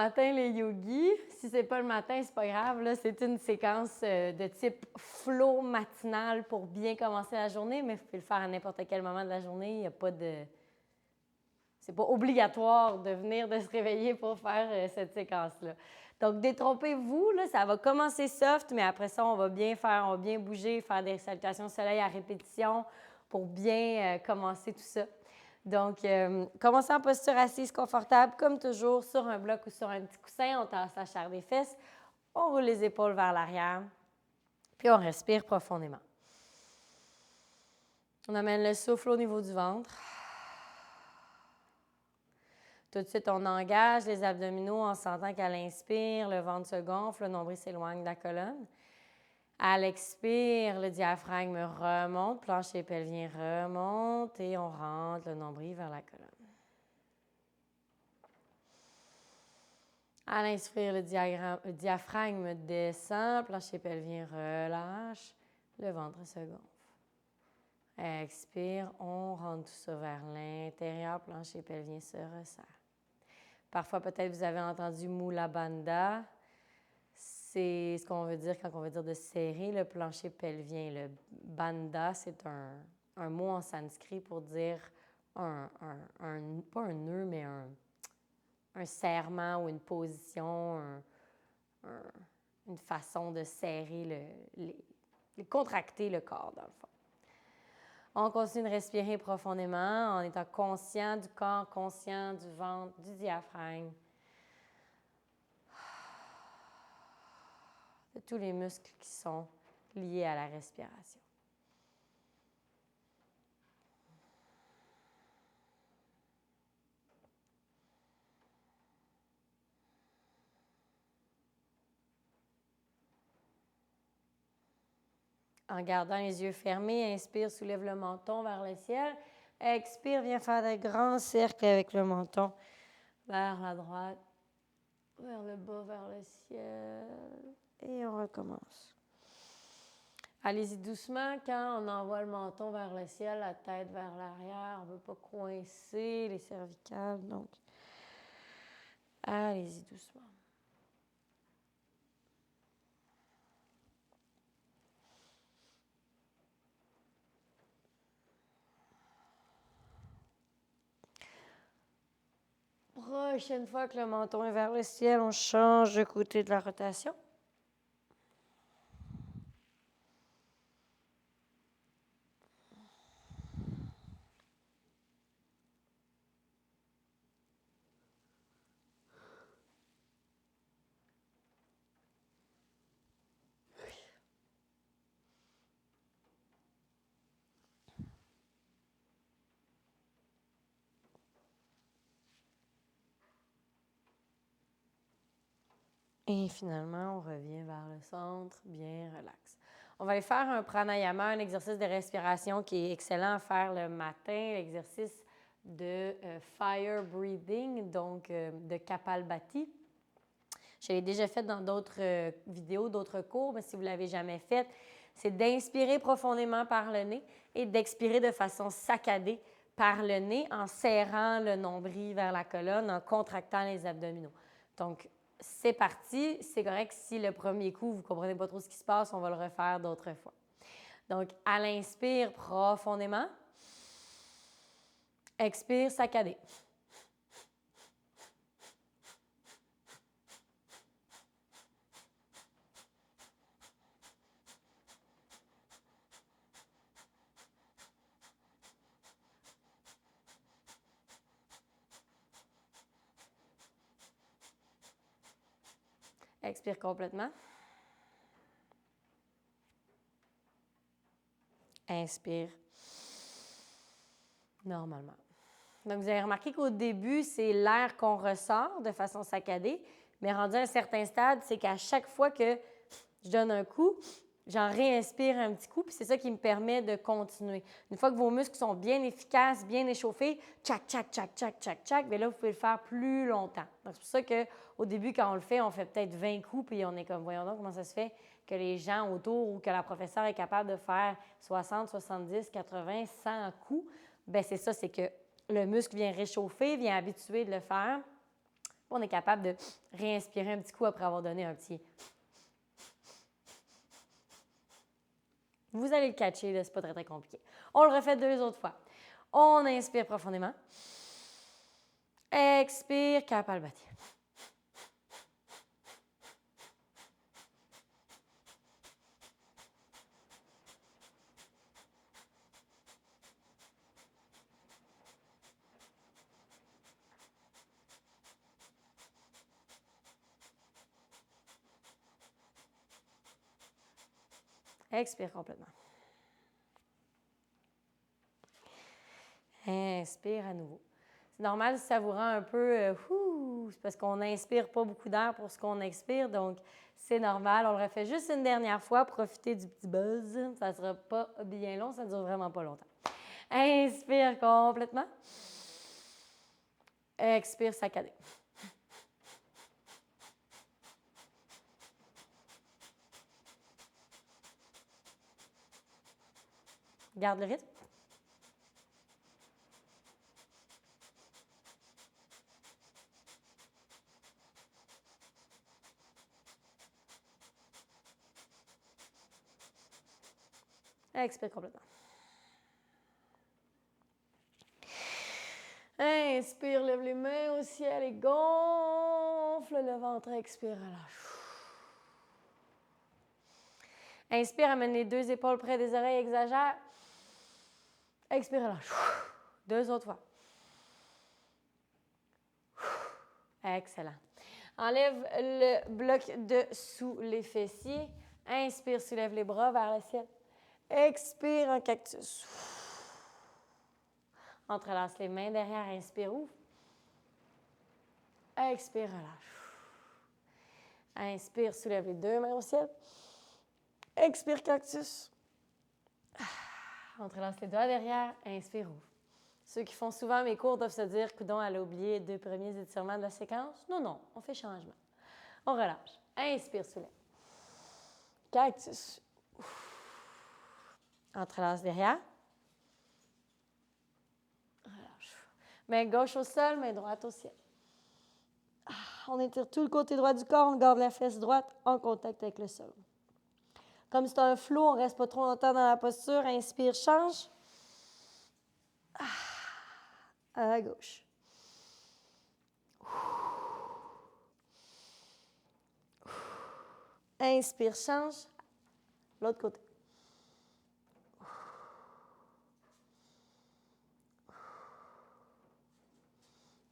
Matin, les yogis, si c'est pas le matin, c'est pas grave, là, c'est une séquence de type flow matinal pour bien commencer la journée, mais vous pouvez le faire à n'importe quel moment de la journée. Il n'y a pas de... C'est pas obligatoire de venir de se réveiller pour faire cette séquence-là. Donc, détrompez-vous, là, ça va commencer soft, mais après ça, on va bien bouger, faire des salutations au soleil à répétition pour bien commencer tout ça. Donc, commencez en posture assise confortable, comme toujours, sur un bloc ou sur un petit coussin. On tasse la chair des fesses, on roule les épaules vers l'arrière, puis on respire profondément. On amène le souffle au niveau du ventre. Tout de suite, on engage les abdominaux en sentant qu'à l'inspire, le ventre se gonfle, le nombril s'éloigne de la colonne. À l'expire, le diaphragme remonte, plancher pelvien remonte et on rentre le nombril vers la colonne. À l'inspire, le diaphragme descend, plancher pelvien relâche, le ventre se gonfle. Expire, on rentre tout ça vers l'intérieur, plancher pelvien se resserre. Parfois, peut-être vous avez entendu Mula Bandha. C'est ce qu'on veut dire quand on veut dire de serrer le plancher pelvien. Le bandha, c'est un mot en sanskrit pour dire pas un nœud, mais un serrement ou une position, une façon de serrer, contracter le corps, dans le fond. On continue de respirer profondément en étant conscient du corps, conscient du ventre, du diaphragme, de tous les muscles qui sont liés à la respiration. En gardant les yeux fermés, inspire, soulève le menton vers le ciel. Expire, viens faire de grands cercles avec le menton vers la droite, vers le bas, vers le ciel. Et on recommence. Allez-y doucement. Quand on envoie le menton vers le ciel, la tête vers l'arrière, on ne veut pas coincer les cervicales. Donc, allez-y doucement. Prochaine fois que le menton est vers le ciel, on change de côté de la rotation. Et finalement, on revient vers le centre, bien relax. On va aller faire un pranayama, un exercice de respiration qui est excellent à faire le matin, l'exercice de fire breathing, donc de Kapalbhati. Je l'ai déjà fait dans d'autres vidéos, d'autres cours, mais si vous ne l'avez jamais fait, c'est d'inspirer profondément par le nez et d'expirer de façon saccadée par le nez en serrant le nombril vers la colonne, en contractant les abdominaux. Donc, c'est parti. C'est correct si le premier coup, vous ne comprenez pas trop ce qui se passe, on va le refaire d'autres fois. Donc, à l'inspire profondément. Expire, saccadé. Expire complètement. Inspire normalement. Donc, vous avez remarqué qu'au début, c'est l'air qu'on ressort de façon saccadée, mais rendu à un certain stade, c'est qu'à chaque fois que je donne un coup, j'en réinspire un petit coup, puis c'est ça qui me permet de continuer. Une fois que vos muscles sont bien efficaces, bien échauffés, tchac, tchac, tchac, tchac, tchac, tchac, bien là, vous pouvez le faire plus longtemps. Donc, c'est pour ça qu'au début, quand on fait peut-être 20 coups, puis on est comme, voyons donc comment ça se fait que les gens autour ou que la professeure est capable de faire 60, 70, 80, 100 coups. Bien, c'est ça, c'est que le muscle vient réchauffer, vient habituer de le faire. On est capable de réinspirer un petit coup après avoir donné un petit. Vous allez le catcher, là, c'est pas très, très compliqué. On le refait 2 autres fois. On inspire profondément. Expire, Kapalbhati. Expire complètement. Inspire à nouveau. C'est normal si ça vous rend un peu c'est parce qu'on n'inspire pas beaucoup d'air pour ce qu'on expire, donc c'est normal. On le refait juste une dernière fois. Profitez du petit buzz. Ça ne sera pas bien long, ça ne dure vraiment pas longtemps. Inspire complètement. Expire saccadé. Garde le rythme. Expire complètement. Inspire, lève les mains au ciel et gonfle le ventre. Expire, relâche. Inspire, amène les 2 épaules près des oreilles, exagère. Expire, relâche. 2 autres fois. Excellent. Enlève le bloc de sous les fessiers. Inspire, soulève les bras vers le ciel. Expire en cactus. Entrelace les mains derrière. Inspire, ouvre. Expire, relâche. Inspire, soulève les 2 mains au ciel. Expire, cactus. Entrelace les doigts derrière. Inspire, ouvre. Ceux qui font souvent mes cours doivent se dire, coudonc, elle a oublié 2 premiers étirements de la séquence. Non, non, on fait changement. On relâche. Inspire, soulève. Cactus. Entrelace derrière. Relâche. Main gauche au sol, main droite au ciel. On étire tout le côté droit du corps, on garde la fesse droite en contact avec le sol. Comme c'est un flow, on ne reste pas trop longtemps dans la posture. Inspire, change. À la gauche. Inspire, change. L'autre côté.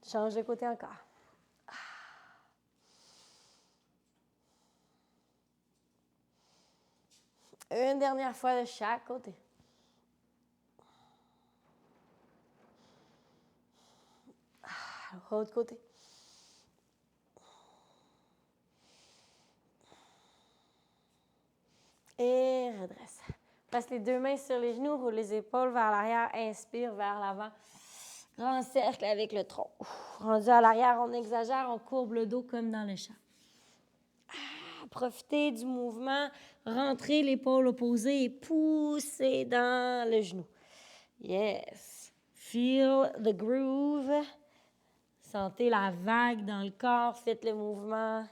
Change de côté encore. Une dernière fois de chaque côté. L'autre côté. Et redresse. Passe les 2 mains sur les genoux, roule les épaules vers l'arrière, inspire vers l'avant. Grand cercle avec le tronc. Rendu à l'arrière, on exagère, on courbe le dos comme dans le chant. Profitez du mouvement, rentrez l'épaule opposée et poussez dans le genou. Yes. Feel the groove. Sentez la vague dans le corps. Faites les mouvements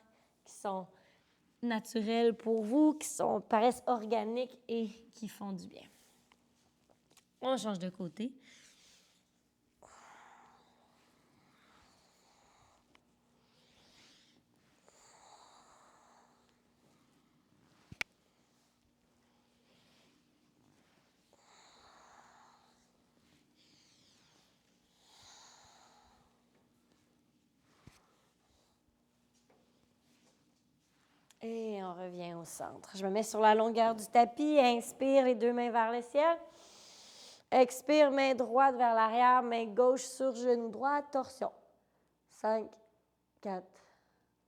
qui sont naturels pour vous, qui paraissent organiques et qui font du bien. On change de côté. Et on revient au centre. Je me mets sur la longueur du tapis. Inspire, les 2 mains vers le ciel. Expire, main droite vers l'arrière, main gauche sur genou droit, torsion. 5, 4,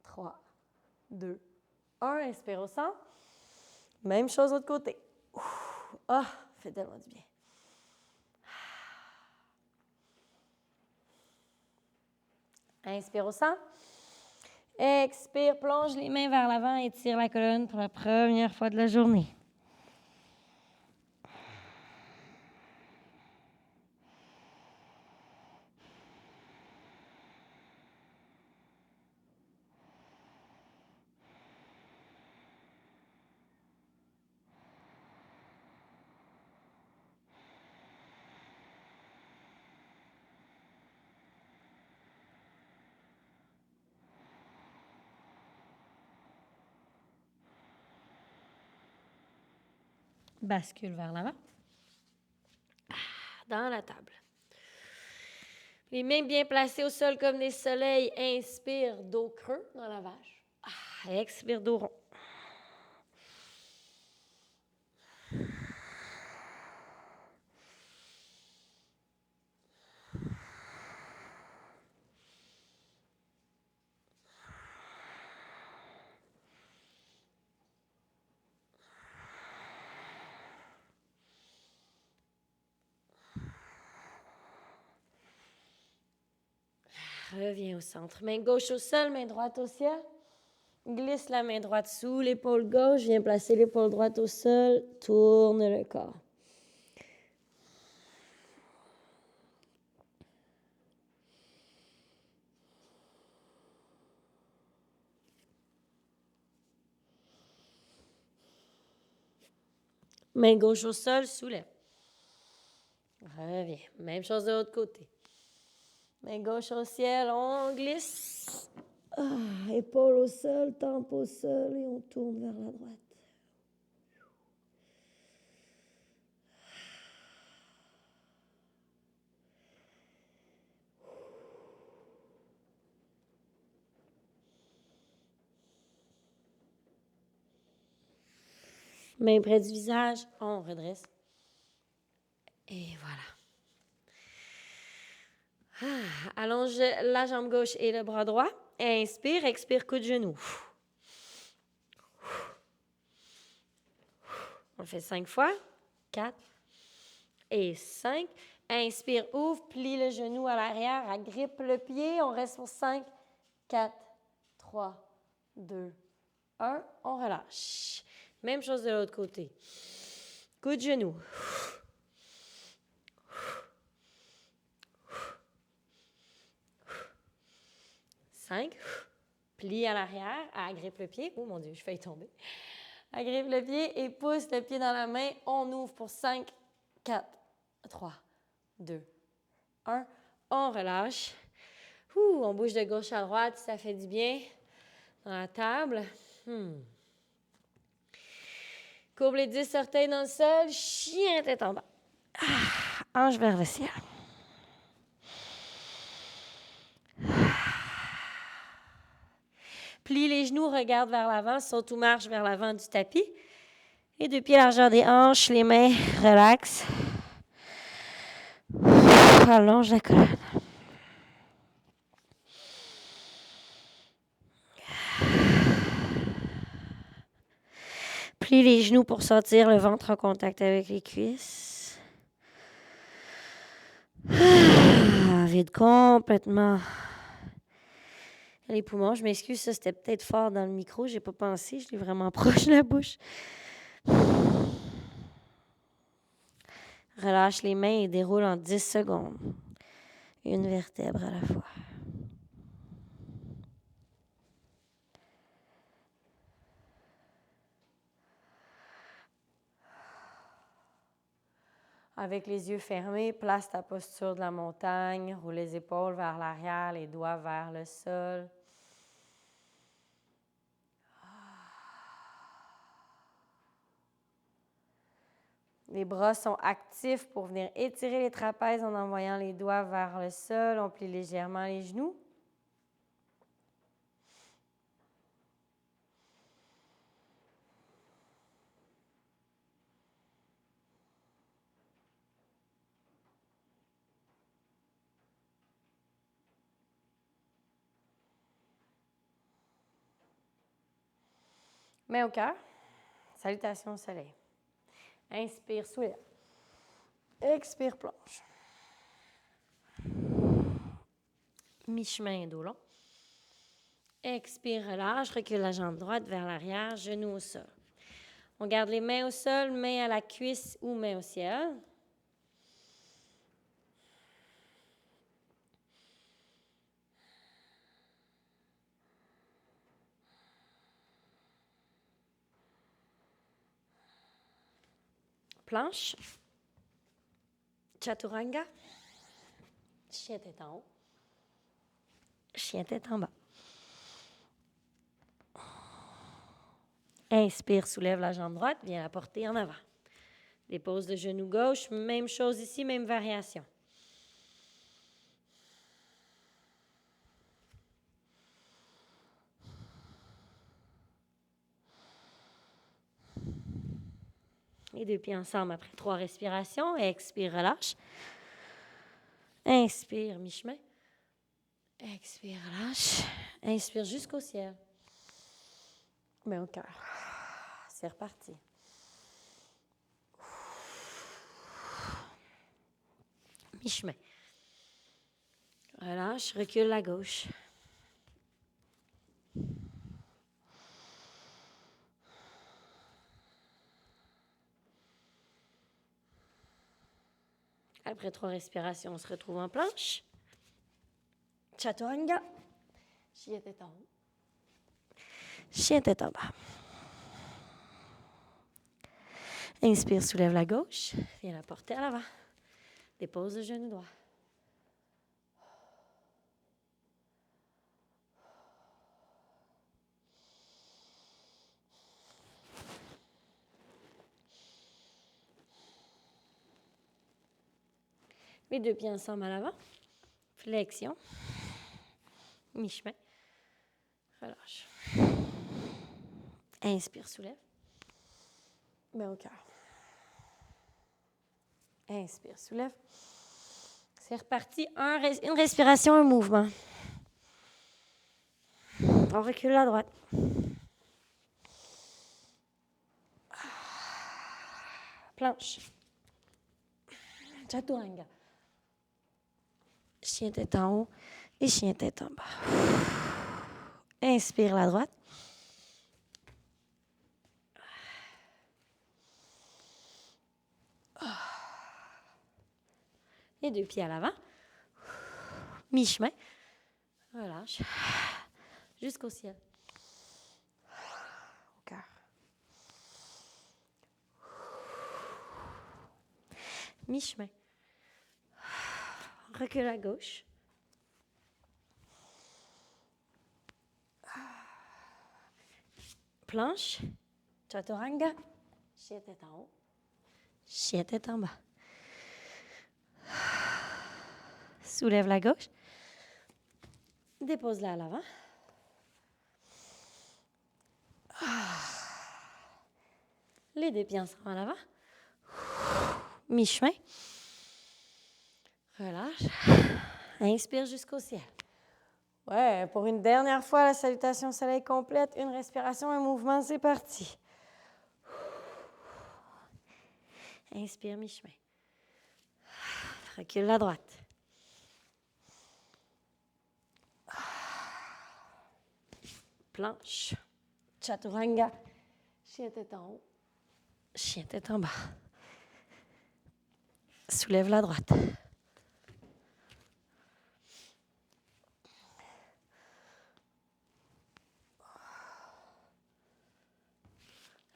3, 2, 1. Inspire au centre. Même chose de l'autre côté. Ah, fait tellement du bien. Inspire au centre. Expire, plonge les mains vers l'avant et tire la colonne pour la première fois de la journée. Bascule vers l'avant. Dans la table. Les mains bien placées au sol comme des soleils. Inspire, dos creux dans la vache. Expire, dos rond. Reviens au centre. Main gauche au sol, main droite au ciel. Glisse la main droite sous l'épaule gauche. Viens placer l'épaule droite au sol. Tourne le corps. Main gauche au sol, soulève. Reviens. Même chose de l'autre côté. Main gauche au ciel, on glisse. Épaule au sol, tempe au sol et on tourne vers la droite. Main près du visage, on redresse. Et voilà. Allonge la jambe gauche et le bras droit. Inspire, expire, coup de genou. On le fait 5 fois. 4 et 5. Inspire, ouvre, plie le genou à l'arrière, agrippe le pied. On reste pour 5, 4, 3, 2, 1. On relâche. Même chose de l'autre côté. Coup de genou. 5. Plie à l'arrière, agrippe le pied. Oh mon Dieu, je failli tomber. Agrippe le pied et pousse le pied dans la main. On ouvre pour 5, 4, 3, 2, 1. On relâche. On bouge de gauche à droite, ça fait du bien. Dans la table. Courbe les 10 orteils dans le sol. Chien tête en bas. Hanche vers le ciel. Plie les genoux, regarde vers l'avant, saute ou marche vers l'avant du tapis. Et 2 pieds largeur des hanches, les mains, relax. Allonge la colonne. Plie les genoux pour sentir le ventre en contact avec les cuisses. Vide complètement les poumons. Je m'excuse, ça c'était peut-être fort dans le micro. J'ai pas pensé, je l'ai vraiment proche de la bouche. Relâche les mains et déroule en 10 secondes. Une vertèbre à la fois. Avec les yeux fermés, place ta posture de la montagne. Roule les épaules vers l'arrière, les doigts vers le sol. Les bras sont actifs pour venir étirer les trapèzes en envoyant les doigts vers le sol. On plie légèrement les genoux. Main au cœur. Salutation au soleil. Inspire, soulève. Expire, plonge. Mi-chemin, dos long. Expire, relâche, recule la jambe droite vers l'arrière, genou au sol. On garde les mains au sol, main à la cuisse ou main au ciel. Planche. Chaturanga. Chien tête en haut. Chien tête en bas. Inspire, soulève la jambe droite, viens la porter en avant. Dépose le genou gauche. Même chose ici, même variation. Les deux pieds ensemble après 3 respirations. Expire, relâche. Inspire, mi-chemin. Expire, relâche. Inspire jusqu'au ciel. Mets au cœur. C'est reparti. Mi-chemin. Relâche, recule la gauche. Après 3 respirations, on se retrouve en planche. Chaturanga. Chien tête en haut. Chien tête en bas. Inspire, soulève la gauche. Viens la porter à l'avant. Dépose le genou droit. Les deux pieds ensemble à l'avant. Flexion. Mi-chemin. Relâche. Inspire, soulève. Mets au cœur. Inspire, soulève. C'est reparti. Une respiration, un mouvement. On recule à droite. Planche. Chaturanga. Chien tête en haut et chien tête en bas. Inspire la droite. Les deux pieds à l'avant. Mi-chemin. Relâche. Jusqu'au ciel. Au cœur. Mi-chemin. Recule à gauche. Planche. Chaturanga. Chien tête en haut. Chien tête en bas. Soulève la gauche. Dépose-la à l'avant. Les deux pieds ensemble à l'avant. Mi-chemin. Relâche. Inspire jusqu'au ciel. Ouais, pour une dernière fois, la salutation soleil complète. Une respiration, un mouvement, c'est parti. Inspire, mi-chemin. Recule la droite. Planche. Chaturanga. Chien tête en haut. Chien tête en bas. Soulève la droite.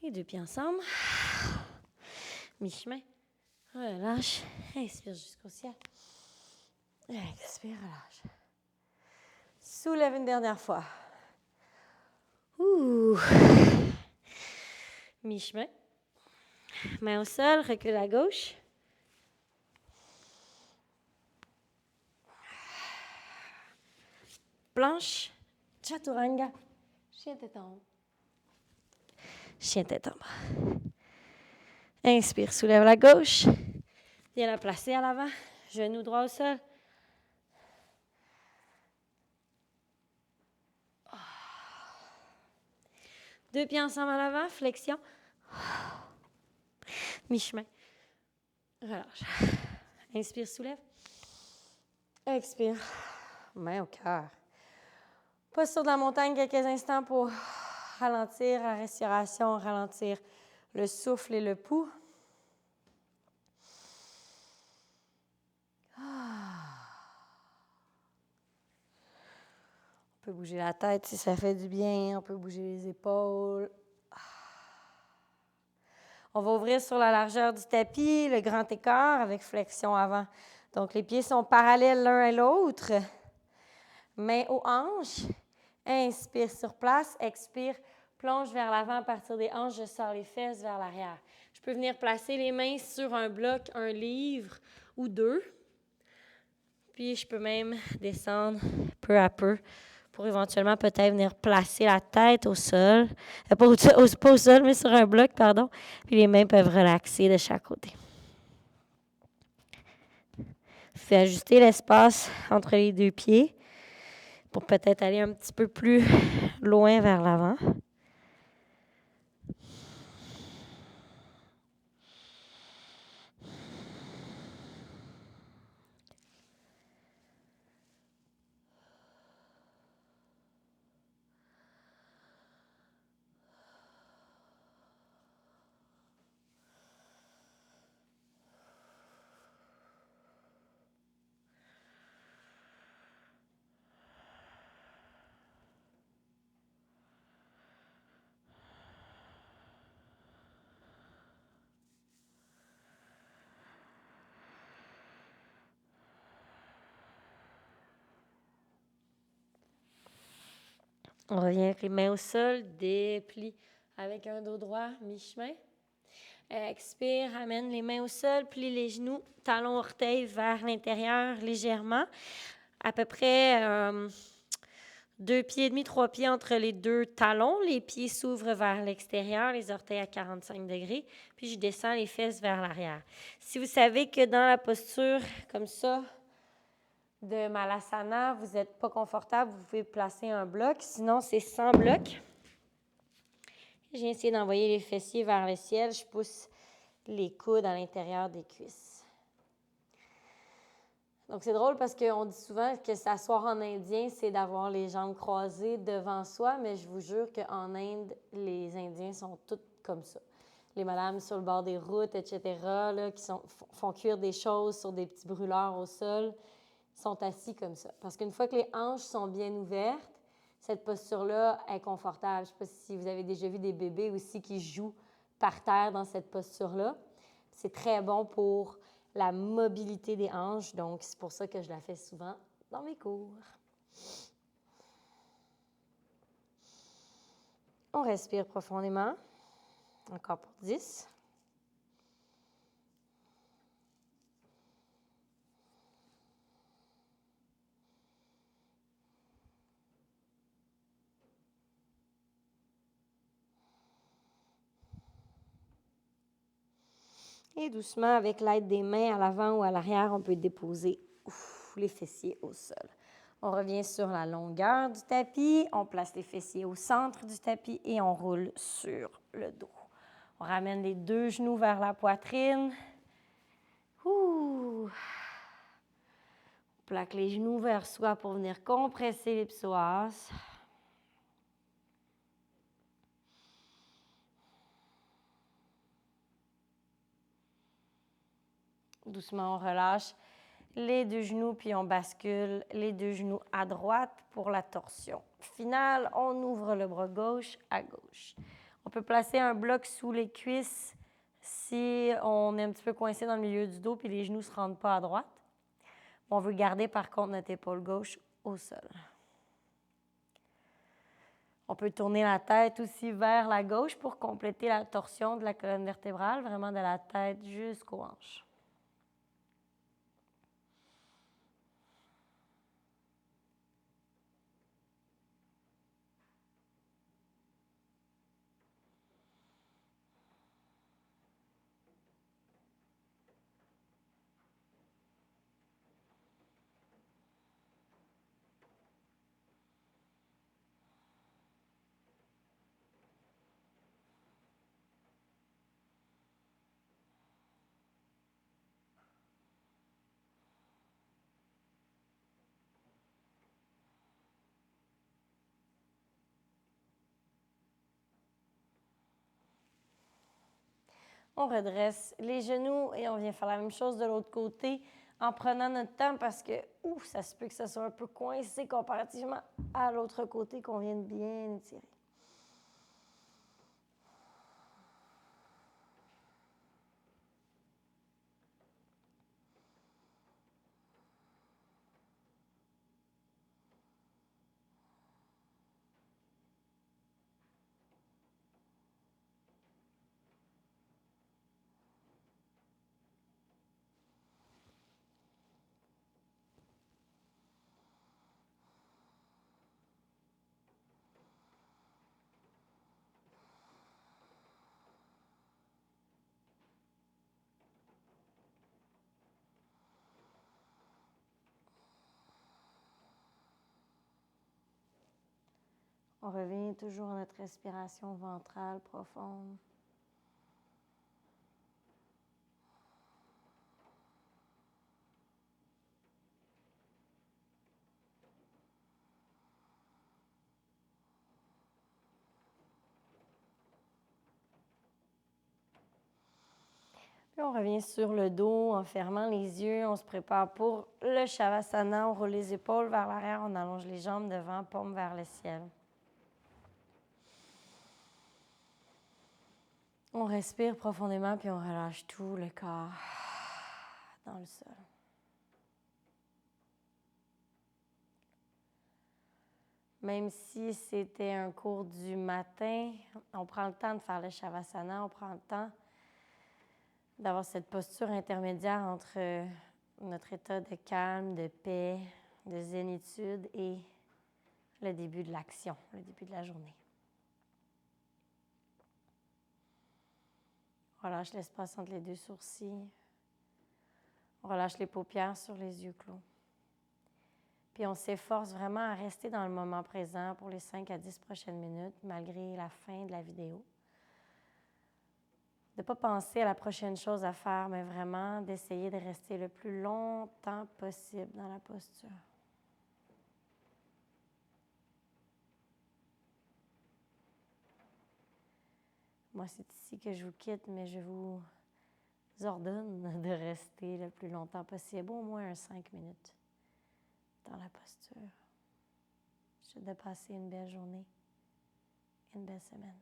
Les deux pieds ensemble. Mi-chemin. Relâche. Inspire jusqu'au ciel. Expire, relâche. Soulève une dernière fois. Ouh. Mi-chemin. Main au sol, recule à gauche. Planche. Chaturanga. Chien tête en haut. Chien tête en bas. Inspire, soulève la gauche. Viens la placer à l'avant. Genou droit au sol. Deux pieds ensemble à l'avant, flexion. Mi-chemin. Relâche. Inspire, soulève. Expire. Main au cœur. Posture de la montagne quelques instants pour ralentir la respiration, ralentir le souffle et le pouls. On peut bouger la tête si ça fait du bien. On peut bouger les épaules. On va ouvrir sur la largeur du tapis, le grand écart avec flexion avant. Donc, les pieds sont parallèles l'un à l'autre. Main aux hanches. Inspire sur place. Expire. plonge vers l'avant à partir des hanches, je sors les fesses vers l'arrière. Je peux venir placer les mains sur un bloc, un livre ou deux. Puis je peux même descendre peu à peu pour éventuellement peut-être venir placer la tête au sol. Pas au sol, mais sur un bloc, pardon. Puis les mains peuvent relaxer de chaque côté. Fais ajuster l'espace entre les deux pieds pour peut-être aller un petit peu plus loin vers l'avant. On revient avec les mains au sol, déplie avec un dos droit, mi-chemin. Expire, ramène les mains au sol, plie les genoux, talons orteils vers l'intérieur légèrement. À peu près 2 pieds et demi, 3 pieds entre les deux talons. Les pieds s'ouvrent vers l'extérieur, les orteils à 45 degrés. Puis je descends les fesses vers l'arrière. Si vous savez que dans la posture comme ça, de Malasana, vous n'êtes pas confortable, vous pouvez placer un bloc. Sinon, c'est sans bloc. J'ai essayé d'envoyer les fessiers vers le ciel. Je pousse les coudes à l'intérieur des cuisses. Donc, c'est drôle parce qu'on dit souvent que s'asseoir en indien, c'est d'avoir les jambes croisées devant soi, mais je vous jure qu'en Inde, les Indiens sont tous comme ça. Les madames sur le bord des routes, etc., là, qui font cuire des choses sur des petits brûleurs au sol, sont assis comme ça. Parce qu'une fois que les hanches sont bien ouvertes, cette posture-là est confortable. Je ne sais pas si vous avez déjà vu des bébés aussi qui jouent par terre dans cette posture-là. C'est très bon pour la mobilité des hanches, donc c'est pour ça que je la fais souvent dans mes cours. On respire profondément. Encore pour 10. Et doucement, avec l'aide des mains à l'avant ou à l'arrière, on peut déposer les fessiers au sol. On revient sur la longueur du tapis, on place les fessiers au centre du tapis et on roule sur le dos. On ramène les deux genoux vers la poitrine. On plaque les genoux vers soi pour venir compresser les psoas. Doucement, on relâche les deux genoux, puis on bascule les deux genoux à droite pour la torsion. Finale, on ouvre le bras gauche à gauche. On peut placer un bloc sous les cuisses si on est un petit peu coincé dans le milieu du dos puis les genoux ne se rendent pas à droite. On veut garder par contre notre épaule gauche au sol. On peut tourner la tête aussi vers la gauche pour compléter la torsion de la colonne vertébrale, vraiment de la tête jusqu'aux hanches. On redresse les genoux et on vient faire la même chose de l'autre côté en prenant notre temps parce que ça se peut que ça soit un peu coincé comparativement à l'autre côté qu'on vient de bien étirer. On revient toujours à notre respiration ventrale profonde. Puis on revient sur le dos en fermant les yeux. On se prépare pour le Shavasana. On roule les épaules vers l'arrière. On allonge les jambes devant, paume vers le ciel. On respire profondément puis on relâche tout le corps dans le sol. Même si c'était un cours du matin, on prend le temps de faire le Shavasana. On prend le temps d'avoir cette posture intermédiaire entre notre état de calme, de paix, de zénitude et le début de l'action, le début de la journée. On relâche l'espace entre les deux sourcils. On relâche les paupières sur les yeux clos. Puis on s'efforce vraiment à rester dans le moment présent pour les 5 à 10 prochaines minutes, malgré la fin de la vidéo. De ne pas penser à la prochaine chose à faire, mais vraiment d'essayer de rester le plus longtemps possible dans la posture. Moi, c'est ici que je vous quitte, mais je vous ordonne de rester le plus longtemps possible, au moins 5 minutes dans la posture. Je vous souhaite de passer une belle journée, une belle semaine.